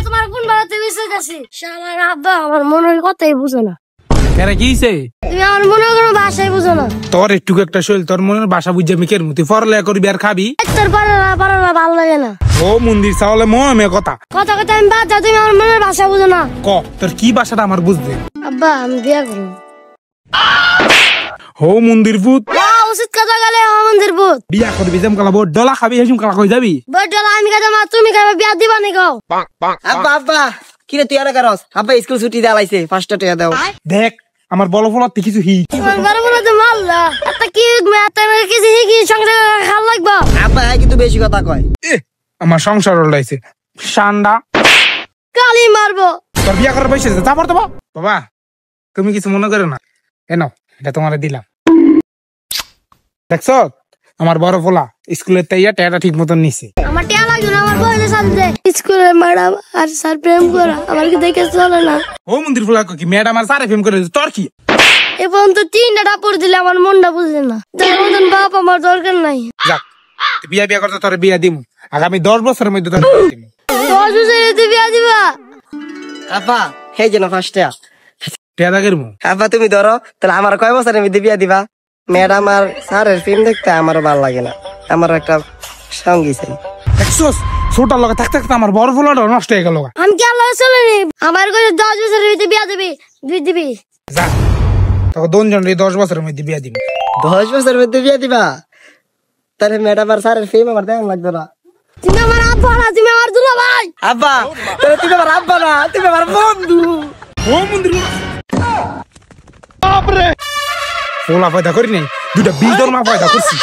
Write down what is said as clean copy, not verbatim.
তোমার কোন বেলাতে বিষয় গেছি শালার আব্বা আমার মনের কথাই বুঝো না। কেন কি হইছে? তুমি আমার মনের কোনো ভাষাই বুঝো না। তোর একটু একটা শৈল তোর মনের ভাষা বুঝে আমি কের মতো পড়ালেখা করবি আর খাবি। তোর পারা ভালো লাগে না। ও মন্দির চাওয়ালে মে কথা কথা কথা আমি বাদ দাও, তুমি আমার মনের ভাষা বুঝো না। ক তোর কি ভাষাটা আমার বুঝতে। আব্বা আমি বিয়া করবো। হো মন্দির ভূত উচিত কথা গেলে মন্দির ভূত বিয়া করবি যেম কালা বোট ডলা খাবি হেসুম কালা কই যাবি। বড় ডলা আমি খাইতে মা তুমি খাইবে বিয়া দিবা নি গাও। আব্বা আব্বা কিরে তুই আনা করস? আব্বা স্কুল ছুটি দেলাইছে 5টা টাকা দাও। দেখ আমার বড় ফলাতে কিছু হি বড় বড় তো মাল্লা এত কি এত কিছু কি সংসার খাল লাগবে। আব্বা কিন্তু বেশি কথা কয়। আমার সংসার উল্টাইছে সান্ডা কালি মারবো। তোর বিয়া করার পয়সা আছে তারপর দেবো। বাবা তুমি কিছু মনে করো না, এনো এটা তোমার দিলাম। দেখছো আমার বড় ফোলা স্কুলের তাইয়া টেয়াটা ঠিক মতন নিছে। আমার টিয়া লাগবে না, আমার বয়সের সাথে স্কুলের ম্যাডাম আর স্যার প্রেম করা আমার কি দেখে চলে না। ও মন্দির ফোলা কি ম্যাডাম আর স্যারে প্রেম করে তোর কি? এ পর্যন্ত 3টা ডাপুর দিলে আমার মনটা বুঝলে না। তোর মতন বাপ আমার দরকার নাই। যাক বিয়া করতে তোর বিয়া দিমু আগামী 10 বছরের মধ্যে তোর বিয়া দিমু। 10 বছরে বিয়া দিবা? আব্বা এই যে না 5টা টেয়া দাগেরমু। আব্বা তুমি ধরো তাহলে আমার কয় বছরের মধ্যে বিয়া দিবা? ম্যাডাম আর স্যারের ফিল্ম দেখতে আমারও ভালো লাগে না, আমার একটা সঙ্গী চাই। দেখছোস ছোটার লগে থাকতে থাকতে আমার বড় ফোলাটা নষ্ট হয়ে গেল। আমি কি আল্লাহ চলেনি আমার কাছে 10 বছরের ভিতরে বিয়া দিবি দিবি। যা তোকে দুজন 10 বছরের মধ্যে বিয়া দিমু। 10 বছরের মধ্যে বিয়া দিবা? তাহলে ম্যাডাম আর স্যারের ফিল্ম আমার দেখান লাগতো না। তুমি আমার আব্বা না, তুমি আমার দুলা ভাই। আব্বা তাহলে তুমি আমার আব্বা না, তুমি আমার বন্ধু। ও মন্দির বাপরে ফোলা পয়দা করি নাই, দুটা বিদর মা পয়দা করছি।